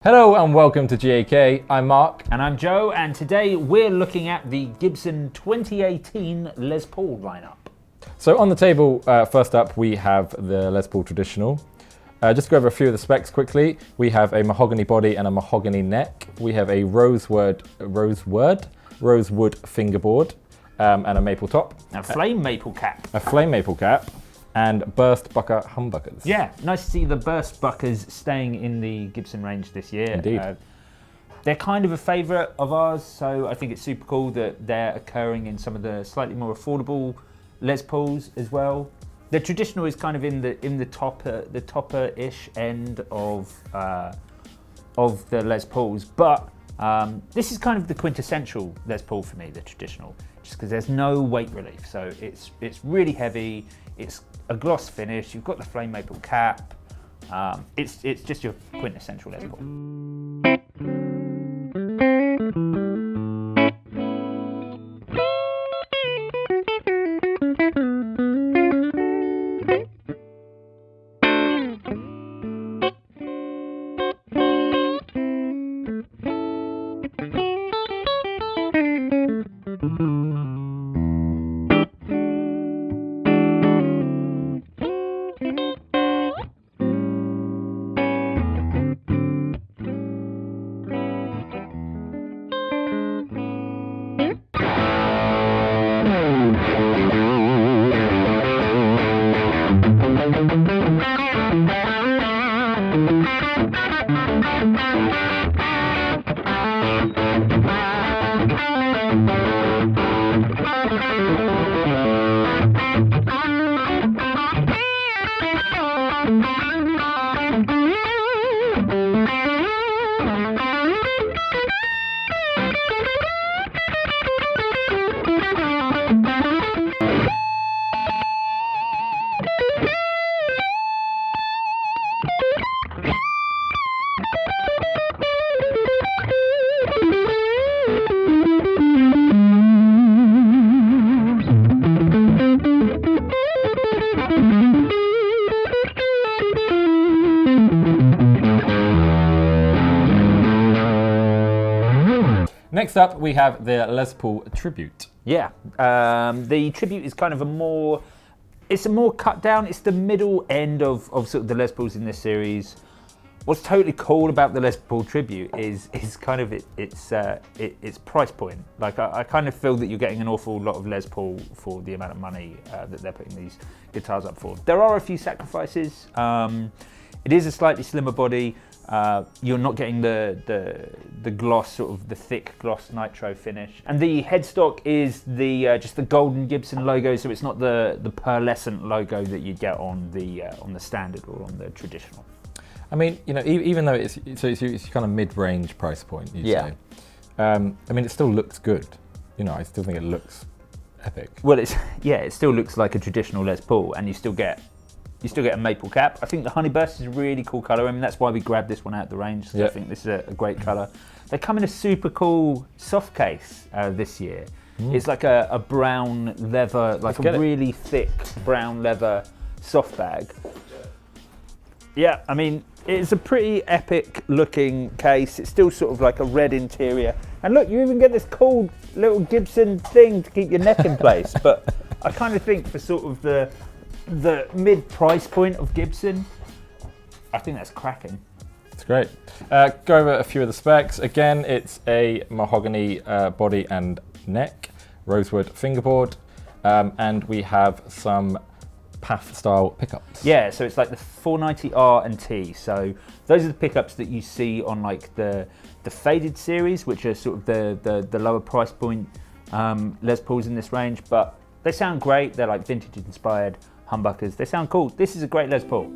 Hello and welcome to GAK. I'm Mark. And I'm Joe, and today we're looking at the Gibson 2018 Les Paul lineup. So on the table, first up, we have the Les Paul Traditional. Just to go over a few of the specs quickly. We have a mahogany body and a mahogany neck. We have a rosewood fingerboard and a maple top. A flame maple cap. A flame maple cap. And burst bucker humbuckers. Yeah, nice to see the burst buckers staying in the Gibson range this year. Indeed. They're kind of a favourite of ours, so I think it's super cool that they're occurring in some of the slightly more affordable Les Pauls as well. The Traditional is kind of in the topper-ish end of the Les Pauls, but this is kind of the quintessential Les Paul for me, the Traditional, just because there's no weight relief, so it's really heavy. It's a gloss finish. You've got the flame maple cap. It's just your quintessential Les Paul. Next up, we have the Les Paul Tribute. Yeah, the Tribute is kind of a more cut down. It's the middle end of sort of the Les Pauls in this series. What's totally cool about the Les Paul Tribute is kind of its price point. Like I kind of feel that you're getting an awful lot of Les Paul for the amount of money that they're putting these guitars up for. There are a few sacrifices. It is a slightly slimmer body. You're not getting the gloss, sort of the thick gloss nitro finish, and the headstock is just the golden Gibson logo, so it's not the pearlescent logo that you get on the standard or on the Traditional. I mean, you know, even though it's kind of mid-range price point, you'd say. I mean, it still looks good. You know, I still think it looks epic. Well, it still looks like a traditional Les Paul, and you still get a maple cap. I think the Honeyburst is a really cool colour. I mean, that's why we grabbed this one out of the range. So I think this is a great colour. They come in a super cool soft case this year. It's like a brown leather, like a really thick brown leather soft bag. Yeah, I mean, it's a pretty epic looking case. It's still sort of like a red interior. And look, you even get this cool little Gibson thing to keep your neck in place. But I kind of think for sort of the mid price point of Gibson, I think that's cracking. It's great. Go over a few of the specs. Again, it's a mahogany body and neck, rosewood fingerboard, and we have some PAF style pickups. Yeah, so it's like the 490R and T. So those are the pickups that you see on like the faded series, which are sort of the lower price point Les Pauls in this range, but they sound great. They're like vintage inspired humbuckers. They sound cool. This is a great Les Paul.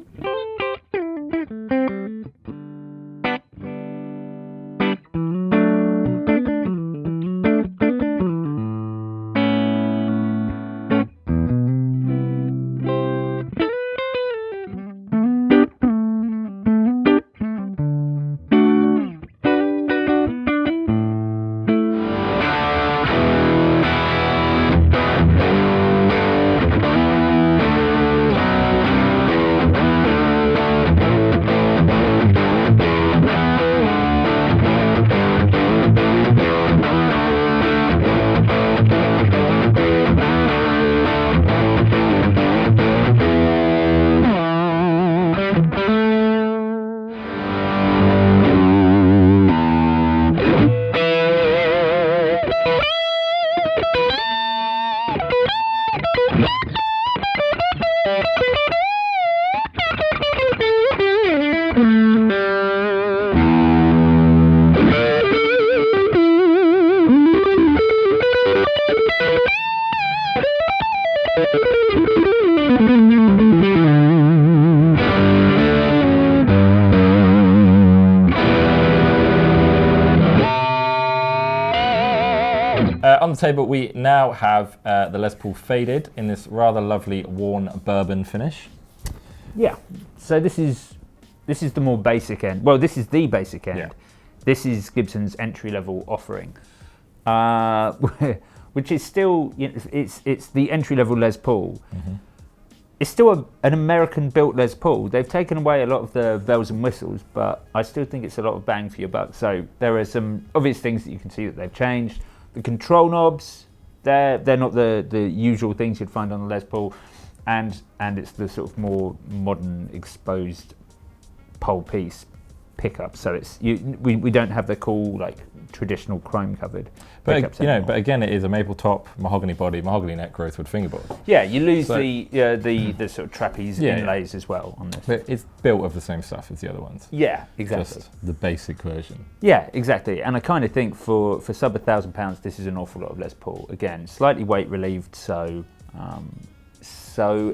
On the table, we now have the Les Paul Faded in this rather lovely worn bourbon finish. Yeah, so this is the more basic end. Well, this is the basic end. Yeah. This is Gibson's entry-level offering, which is still, you know, it's the entry-level Les Paul. Mm-hmm. It's still an American-built Les Paul. They've taken away a lot of the bells and whistles, but I still think it's a lot of bang for your buck. So there are some obvious things that you can see that they've changed. The control knobs, they're not the usual things you'd find on the Les Paul, and it's the sort of more modern exposed pole piece pickup. So it's we don't have the cool like traditional chrome covered pickups But anymore. but again, it is a maple top, mahogany body, mahogany neck, rosewood fingerboard. Yeah, you lose So- the sort of trapeze Yeah, inlays as well on this. But it's built of the same stuff as the other ones. Yeah, exactly. Just the basic version. Yeah, exactly. And I kind of think for sub £1,000, this is an awful lot of Les Paul. Again, slightly weight relieved, so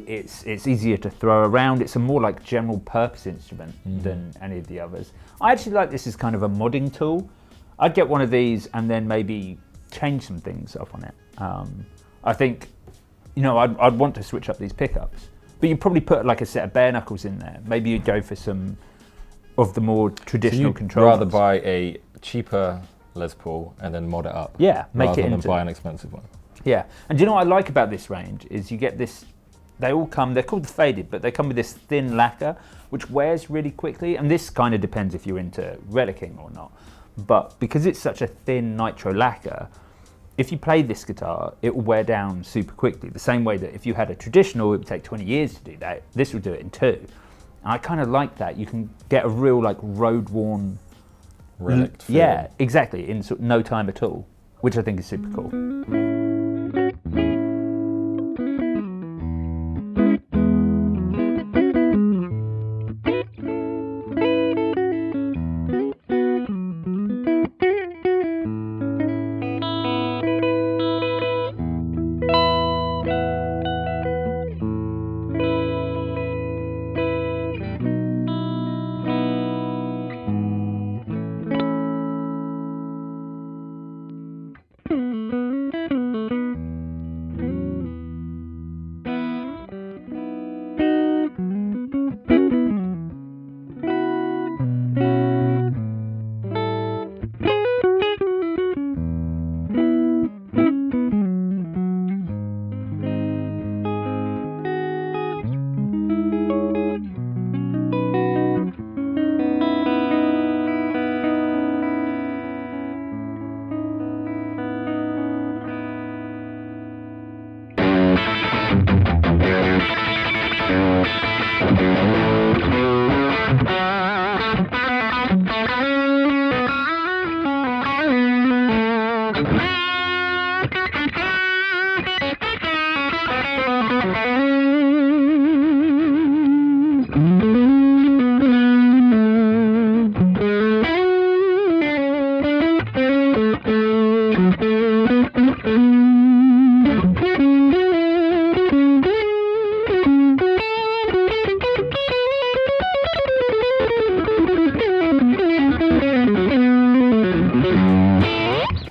it's easier to throw around. It's a more like general purpose instrument than any of the others. I actually like this as kind of a modding tool. I'd get one of these and then maybe change some things up on it. I think, you know, I'd want to switch up these pickups, but you'd probably put like a set of bare knuckles in there. Maybe you'd go for some of the more traditional controls. Rather buy a cheaper Les Paul and then mod it up. Yeah, make rather it than into buy an expensive one. Yeah, and do you know what I like about this range is you get this. They all come. They're called the faded, but they come with this thin lacquer which wears really quickly. And this kind of depends if you're into relicking or not. But because it's such a thin nitro lacquer, if you play this guitar, it will wear down super quickly. The same way that if you had a traditional, it would take 20 years to do that. This will do it in 2. And I kind of like that. You can get a real like road-worn Relic. Yeah, exactly, in sort of no time at all, which I think is super cool.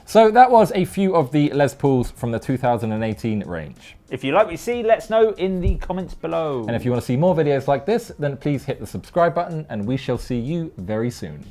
So that was a few of the Les Pauls from the 2018 range. If you like what you see, let us know in the comments below. And if you want to see more videos like this, then please hit the subscribe button and we shall see you very soon.